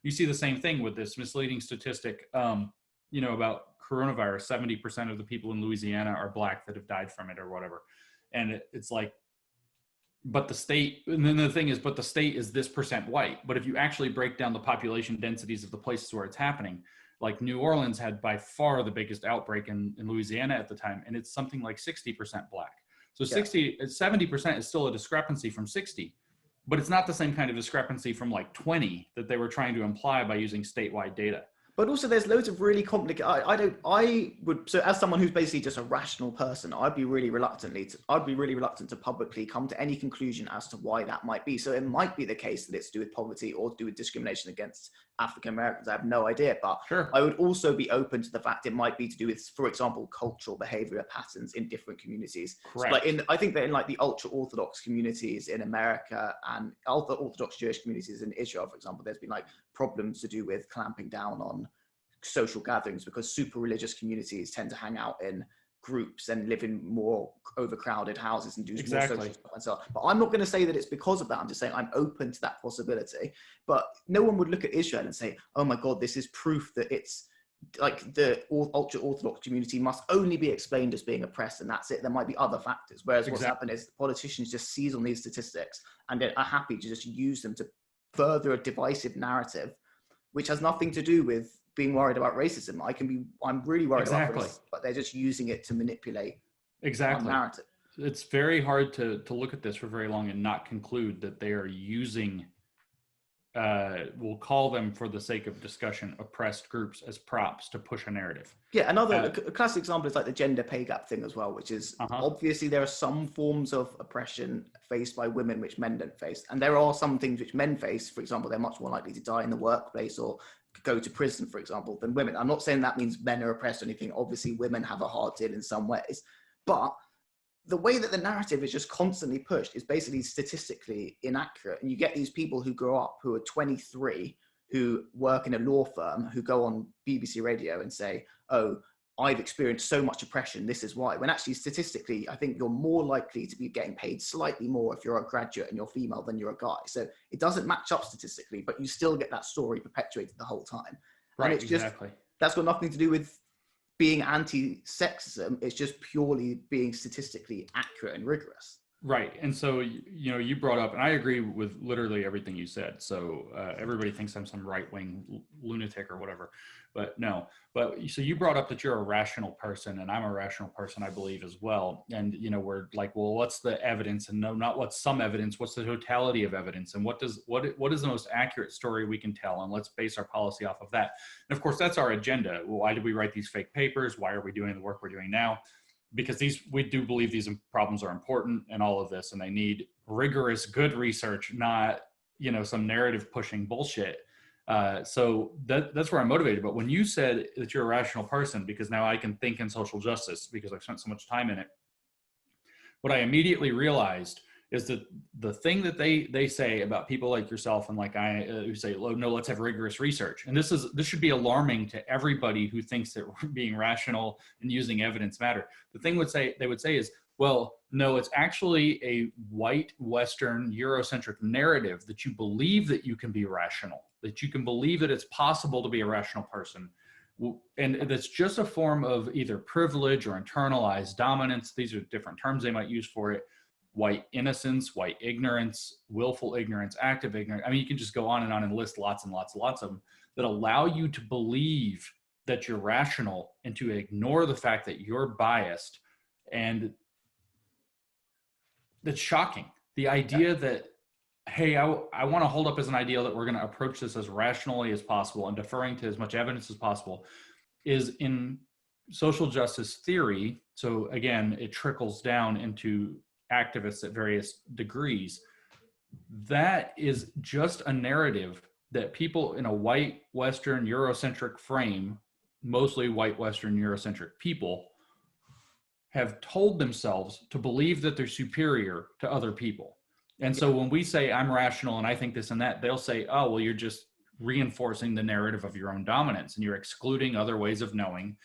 you see the same thing with this misleading statistic, about coronavirus. 70% of the people in Louisiana are Black that have died from it or whatever. And it's like, but the state, and then the thing is, but the state is this percent white. But if you actually break down the population densities of the places where it's happening, like New Orleans had by far the biggest outbreak in Louisiana at the time, and it's something like 60% Black. So 70% is still a discrepancy from 60, but it's not the same kind of discrepancy from like 20 that they were trying to imply by using statewide data. But also there's loads of really complicated, so as someone who's basically just a rational person, I'd be really reluctant to publicly come to any conclusion as to why that might be. So it might be the case that it's to do with poverty or to do with discrimination against African Americans. I have no idea, but sure. I would also be open to the fact it might be to do with, for example, cultural behavioral patterns in different communities. Correct. So I think that in like the ultra-Orthodox communities in America and ultra-Orthodox Jewish communities in Israel, for example, there's been like problems to do with clamping down on social gatherings because super religious communities tend to hang out in groups and live in more overcrowded houses and do more social stuff and so on. But I'm not going to say that it's because of that. I'm just saying I'm open to that possibility. But no one would look at Israel and say, oh my God, this is proof that it's like the ultra-Orthodox community must only be explained as being oppressed and that's it. There might be other factors. Whereas what's happened is politicians just seize on these statistics and then are happy to just use them to further a divisive narrative, which has nothing to do with being worried about racism. I'm really worried about racism, but they're just using it to manipulate narrative. It's very hard to look at this for very long and not conclude that they are using, we'll call them for the sake of discussion, oppressed groups as props to push a narrative. Yeah, a classic example is like the gender pay gap thing as well, which is obviously there are some forms of oppression faced by women which men don't face. And there are some things which men face. For example, they're much more likely to die in the workplace or go to prison, for example, than women. I'm not saying that means men are oppressed or anything. Obviously, women have a hard deal in some ways. But the way that the narrative is just constantly pushed is basically statistically inaccurate. And you get these people who grow up who are 23, who work in a law firm, who go on BBC Radio and say, oh, I've experienced so much oppression, this is why. When actually, statistically, I think you're more likely to be getting paid slightly more if you're a graduate and you're female than you're a guy. So it doesn't match up statistically, but you still get that story perpetuated the whole time. Right, and it's exactly. That's got nothing to do with being anti-sexism. It's just purely being statistically accurate and rigorous. Right. And so, you brought up, and I agree with literally everything you said. So everybody thinks I'm some right-wing lunatic or whatever, but no. But so you brought up that you're a rational person, and I'm a rational person, I believe, as well. And, we're like, well, what's the evidence? And no, not what's some evidence, what's the totality of evidence? And what is the most accurate story we can tell? And let's base our policy off of that. And of course, that's our agenda. Why did we write these fake papers? Why are we doing the work we're doing now? Because we do believe these problems are important and all of this, and they need rigorous, good research, not, some narrative pushing bullshit. So that's where I'm motivated. But when you said that you're a rational person, because now I can think in social justice because I've spent so much time in it, what I immediately realized is that the thing that they say about people like yourself and like I who say, oh, no, let's have rigorous research. And this should be alarming to everybody who thinks that being rational and using evidence matter. The thing they would say is, well, no, it's actually a white, Western, Eurocentric narrative that you believe that you can be rational, that you can believe that it's possible to be a rational person. And that's just a form of either privilege or internalized dominance. These are different terms they might use for it. White innocence, white ignorance, willful ignorance, active ignorance. I mean, you can just go on and list lots and lots and lots of them that allow you to believe that you're rational and to ignore the fact that you're biased. And that's shocking. The idea that, hey, I want to hold up as an ideal that we're going to approach this as rationally as possible and deferring to as much evidence as possible is in social justice theory. So again, it trickles down into activists at various degrees. That is just a narrative that people in a white, Western, Eurocentric frame, mostly white, Western, Eurocentric people, have told themselves to believe that they're superior to other people. And so when we say I'm rational and I think this and that, they'll say, oh, well, you're just reinforcing the narrative of your own dominance and you're excluding other ways of knowing.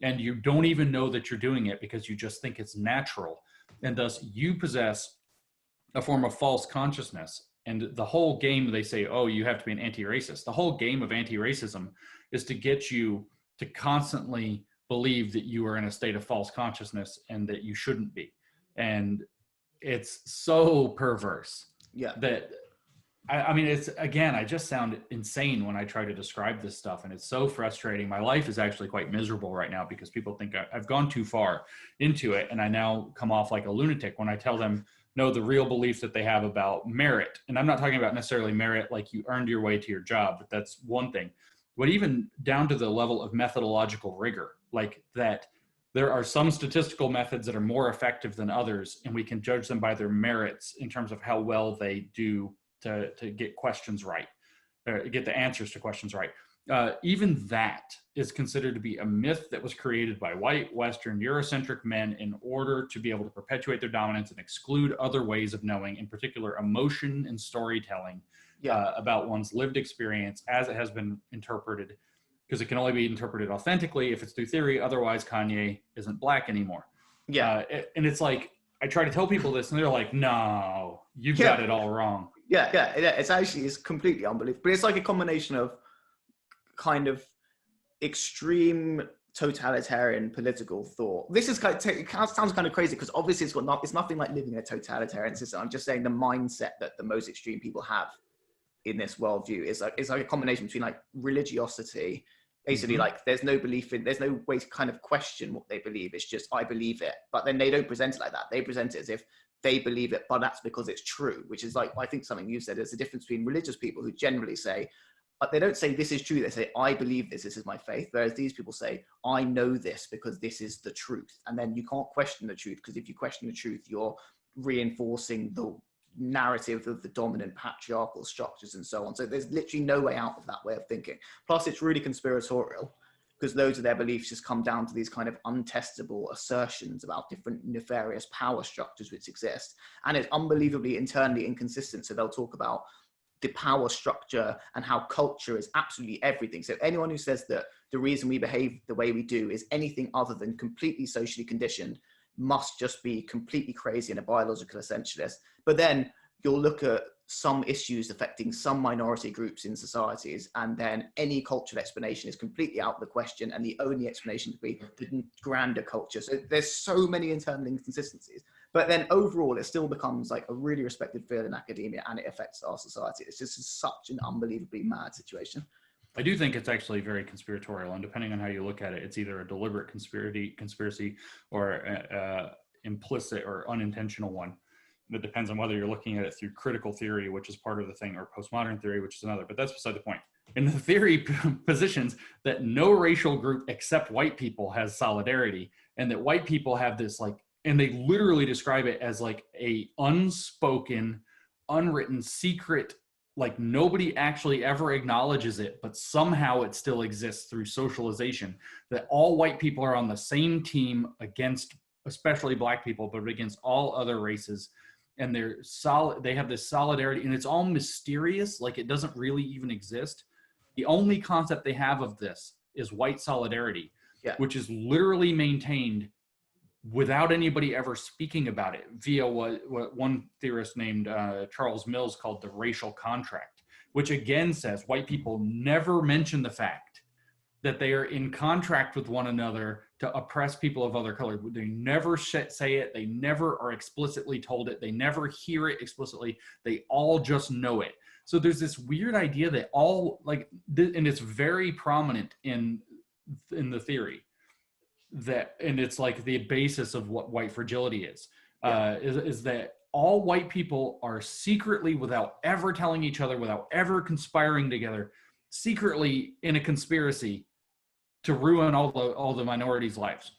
And you don't even know that you're doing it because you just think it's natural. And thus you possess a form of false consciousness. And the whole game, they say, oh, you have to be an anti-racist. The whole game of anti-racism is to get you to constantly believe that you are in a state of false consciousness and that you shouldn't be. And it's so perverse that, I mean, it's, again, I just sound insane when I try to describe this stuff, and it's so frustrating. My life is actually quite miserable right now because people think I've gone too far into it, and I now come off like a lunatic when I tell them, no, the real belief that they have about merit. And I'm not talking about necessarily merit like you earned your way to your job, but that's one thing. But even down to the level of methodological rigor, like that there are some statistical methods that are more effective than others, and we can judge them by their merits in terms of how well they do to get questions right, get the answers to questions right. Even that is considered to be a myth that was created by white, Western, Eurocentric men in order to be able to perpetuate their dominance and exclude other ways of knowing, in particular emotion and storytelling about one's lived experience as it has been interpreted, because it can only be interpreted authentically if it's through theory. Otherwise, Kanye isn't black anymore. And it's like, I try to tell people this and they're like, no, you've got it all wrong. It's completely unbelievable. But it's like a combination of kind of extreme totalitarian political thought. This is kind of, it sounds kind of crazy because obviously it's nothing like living in a totalitarian system. I'm just saying the mindset that the most extreme people have in this worldview is like, it's like a combination between like religiosity, basically like there's no way to kind of question what they believe. It's just, I believe it. But then they don't present it like that. They present it as if they believe it, but that's because it's true, which is like, I think something you said, there's a difference between religious people who generally say, they don't say this is true. They say, I believe this is my faith. Whereas these people say, I know this because this is the truth. And then you can't question the truth, because if you question the truth, you're reinforcing the narrative of the dominant patriarchal structures and so on. So there's literally no way out of that way of thinking. Plus it's really conspiratorial, because loads of their beliefs just come down to these kind of untestable assertions about different nefarious power structures which exist. And it's unbelievably internally inconsistent. So they'll talk about the power structure and how culture is absolutely everything. So anyone who says that the reason we behave the way we do is anything other than completely socially conditioned must just be completely crazy and a biological essentialist. But then you'll look at some issues affecting some minority groups in societies, and then any cultural explanation is completely out of the question, and the only explanation could be the grander culture. So there's so many internal inconsistencies. But then overall, it still becomes like a really respected field in academia, and it affects our society. It's just such an unbelievably mad situation. I do think it's actually very conspiratorial, and depending on how you look at it, it's either a deliberate conspiracy or implicit or unintentional one. It depends on whether you're looking at it through critical theory, which is part of the thing, or postmodern theory, which is another. But that's beside the point. And the theory positions that no racial group except white people has solidarity, and that white people have this like, and they literally describe it as like a unspoken, unwritten secret, like nobody actually ever acknowledges it, but somehow it still exists through socialization, that all white people are on the same team against especially black people, but against all other races. And they're solid, they have this solidarity, and it's all mysterious, like it doesn't really even exist. The only concept they have of this is white solidarity, which is literally maintained without anybody ever speaking about it via what one theorist named Charles Mills called the racial contract, which again says white people never mention the fact that they are in contract with one another to oppress people of other color. They never say it. They never are explicitly told it. They never hear it explicitly. They all just know it. So there's this weird idea that all like, and it's very prominent in the theory, that, and it's like the basis of what white fragility is that all white people are secretly, without ever telling each other, without ever conspiring together, secretly in a conspiracy to ruin all the minorities' lives.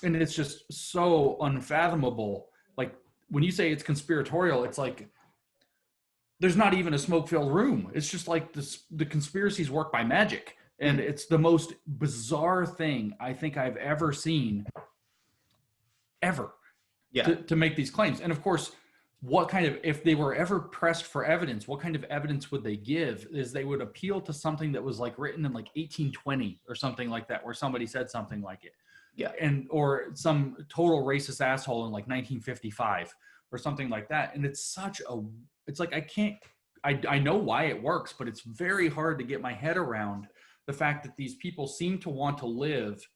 And it's just so unfathomable. Like when you say it's conspiratorial, it's like there's not even a smoke-filled room. It's just like the conspiracies work by magic. And it's the most bizarre thing I think I've ever seen, ever, to make these claims. And of course, what kind of, if they were ever pressed for evidence, what kind of evidence would they give? Is they would appeal to something that was like written in like 1820 or something like that, where somebody said something like it. And, or some total racist asshole in like 1955 or something like that. And it's such a, it's like, I can't I know why it works, but it's very hard to get my head around the fact that these people seem to want to live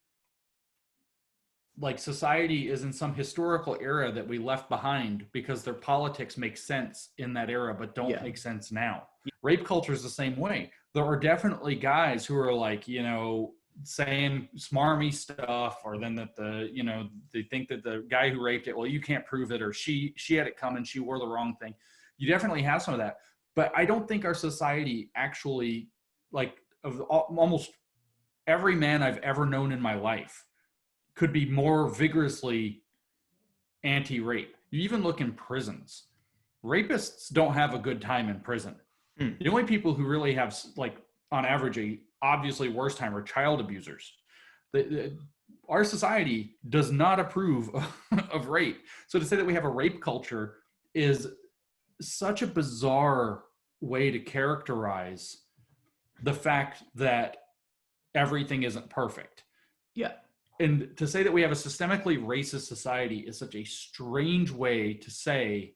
like society is in some historical era that we left behind because their politics make sense in that era but don't make sense now. Rape culture is the same way. There are definitely guys who are like, you know, saying smarmy stuff, or then that the, you know, they think that the guy who raped it, well, you can't prove it, or she had it coming, she wore the wrong thing. You definitely have some of that, but I don't think our society actually, like, of almost every man I've ever known in my life could be more vigorously anti-rape. You even look in prisons. Rapists don't have a good time in prison. The only people who really have, like, on average, a obviously worse time are child abusers. Our society does not approve of rape. So to say that we have a rape culture is such a bizarre way to characterize the fact that everything isn't perfect. Yeah. And to say that we have a systemically racist society is such a strange way to say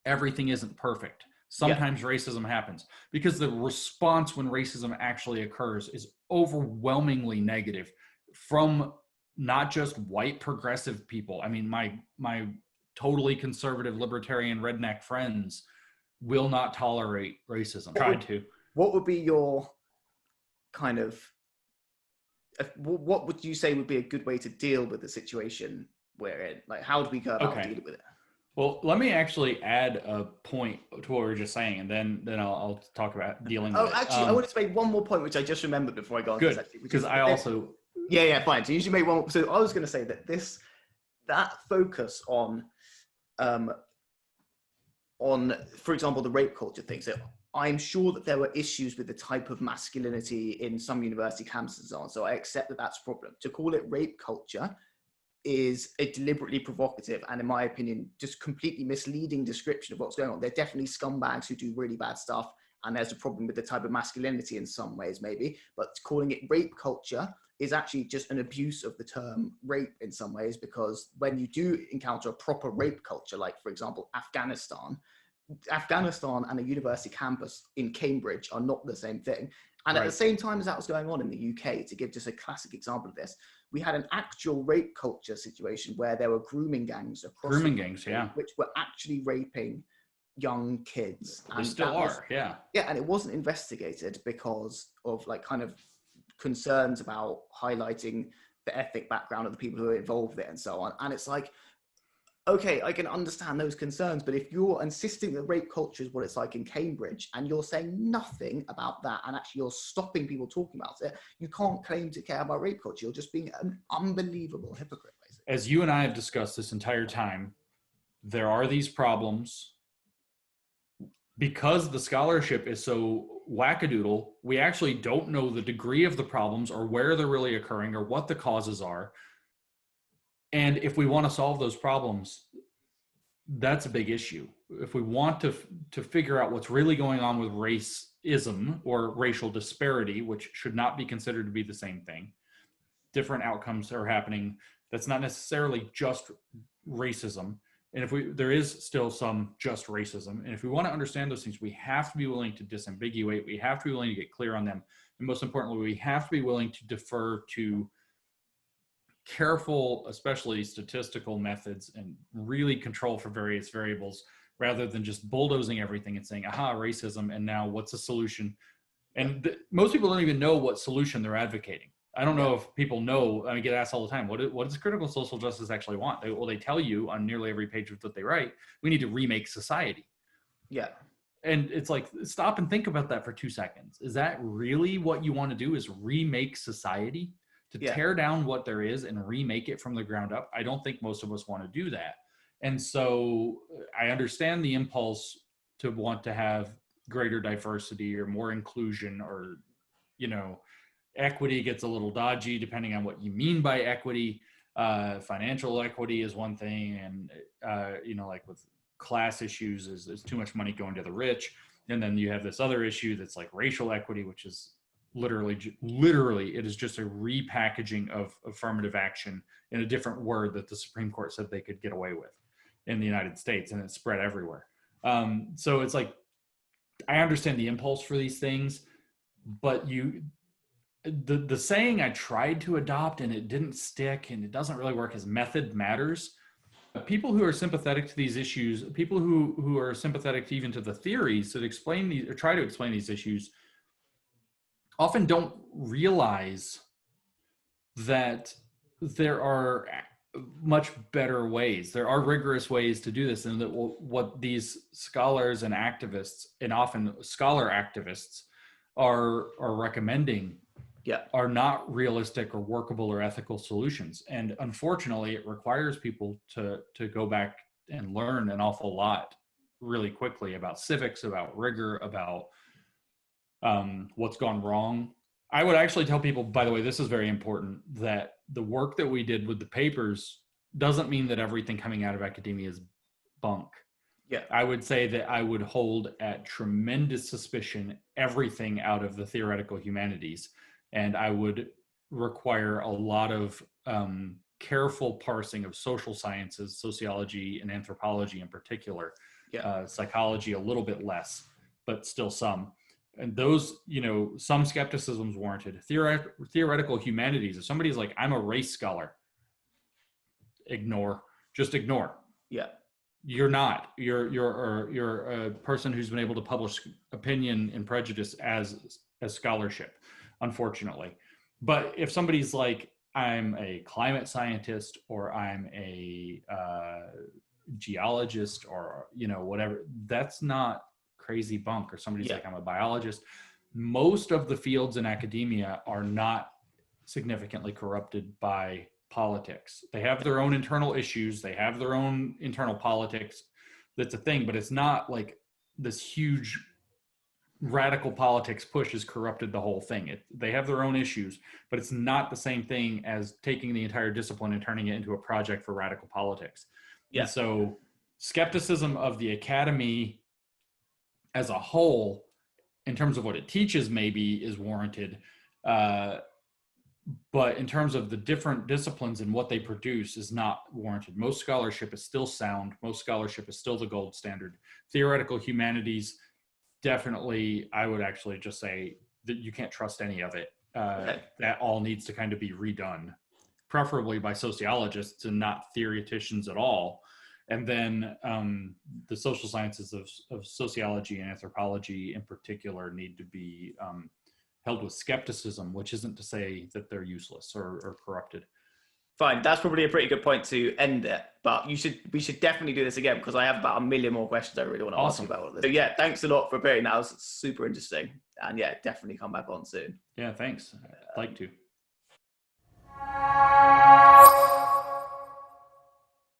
everything isn't perfect. Sometimes racism happens, because the response when racism actually occurs is overwhelmingly negative from not just white progressive people. I mean, my totally conservative libertarian redneck friends will not tolerate racism. What would be your kind of, what would you say would be a good way to deal with the situation we're in? Like, how do we go about dealing with it? Well, let me actually add a point to what we were just saying, and then I'll talk about dealing with it. Actually, I wanted to make one more point, which I just remembered before I go on to this, actually. Because I also... Yeah, fine. So you should make one. So I was going to say that that focus on, for example, the rape culture thing. So I'm sure that there were issues with the type of masculinity in some university campuses and so on. So I accept that that's a problem. To call it rape culture is a deliberately provocative and, in my opinion, just completely misleading description of what's going on. They're definitely scumbags who do really bad stuff, and there's a problem with the type of masculinity in some ways, maybe. But calling it rape culture is actually just an abuse of the term rape in some ways, because when you do encounter a proper rape culture, like, for example, Afghanistan and a university campus in Cambridge are not the same thing. And at the same time as that was going on in the UK, to give just a classic example of this, we had an actual rape culture situation where there were grooming gangs across which were actually raping young kids. They still are, yeah, and it wasn't investigated because of, like, kind of concerns about highlighting the ethnic background of the people who are involved with it and so on. And it's like, okay, I can understand those concerns, but if you're insisting that rape culture is what it's like in Cambridge, and you're saying nothing about that, and actually you're stopping people talking about it, you can't claim to care about rape culture. You're just being an unbelievable hypocrite, basically. As you and I have discussed this entire time, there are these problems. Because the scholarship is so wackadoodle, we actually don't know the degree of the problems or where they're really occurring or what the causes are. And if we want to solve those problems, that's a big issue. If we want to figure out what's really going on with racism or racial disparity, which should not be considered to be the same thing, different outcomes are happening. That's not necessarily just racism. And there is still some just racism. And if we want to understand those things, we have to be willing to disambiguate. We have to be willing to get clear on them. And most importantly, we have to be willing to defer to careful, especially statistical methods, and really control for various variables, rather than just bulldozing everything and saying, aha, racism, and now what's the solution? And most people don't even know what solution they're advocating. I don't know if people know. I get asked all the time, what does critical social justice actually want? They tell you on nearly every page of what they write, we need to remake society. Yeah. And it's like, stop and think about that for 2 seconds. Is that really what you want to do, is remake society? To tear down what there is and remake it from the ground up? I don't think most of us want to do that. And so I understand the impulse to want to have greater diversity or more inclusion, or, you know, equity gets a little dodgy depending on what you mean by equity. Financial equity is one thing, and you know, like with class issues, is too much money going to the rich. And then you have this other issue that's like racial equity, which is literally it is just a repackaging of affirmative action in a different word that the Supreme Court said they could get away with in the United States, and it's spread everywhere. So it's like, I understand the impulse for these things, but the saying I tried to adopt and it didn't stick and it doesn't really work is method matters. People who are sympathetic to these issues, people who are sympathetic to even to the theories that explain these or try to explain these issues, often don't realize that there are much better ways. There are rigorous ways to do this, and that what these scholars and activists, and often scholar activists, are recommending are not realistic or workable or ethical solutions. And unfortunately, it requires people to go back and learn an awful lot really quickly about civics, about rigor, about what's gone wrong. I would actually tell people, by the way, this is very important, that the work that we did with the papers doesn't mean that everything coming out of academia is bunk. Yeah. I would say that I would hold at tremendous suspicion everything out of the theoretical humanities. And I would require a lot of careful parsing of social sciences, sociology and anthropology in particular, psychology a little bit less, but still some. And those, some skepticism is warranted. Theoretical humanities, if somebody's like, I'm a race scholar, just ignore. Yeah. You're not. You're a person who's been able to publish opinion and prejudice as scholarship, unfortunately. But if somebody's like, I'm a climate scientist, or I'm a geologist, or whatever, that's not crazy bunk. Or somebody's like, I'm a biologist. Most of the fields in academia are not significantly corrupted by politics. They have their own internal issues. They have their own internal politics. That's a thing, but it's not like this huge radical politics push has corrupted the whole thing. They have their own issues, but it's not the same thing as taking the entire discipline and turning it into a project for radical politics. Yeah. And so skepticism of the academy as a whole, in terms of what it teaches, maybe is warranted. But in terms of the different disciplines and what they produce is not warranted. Most scholarship is still sound. Most scholarship is still the gold standard. Theoretical humanities, definitely, I would actually just say that you can't trust any of it. That all needs to kind of be redone, preferably by sociologists and not theoreticians at all. And then the social sciences of sociology and anthropology in particular need to be held with skepticism, which isn't to say that they're useless or corrupted. Fine, that's probably a pretty good point to end it. But we should definitely do this again, because I have about 1 million more questions I really want to ask you about all this. So yeah, thanks a lot for appearing. That was super interesting. And yeah, definitely come back on soon. Yeah, thanks. I'd like to.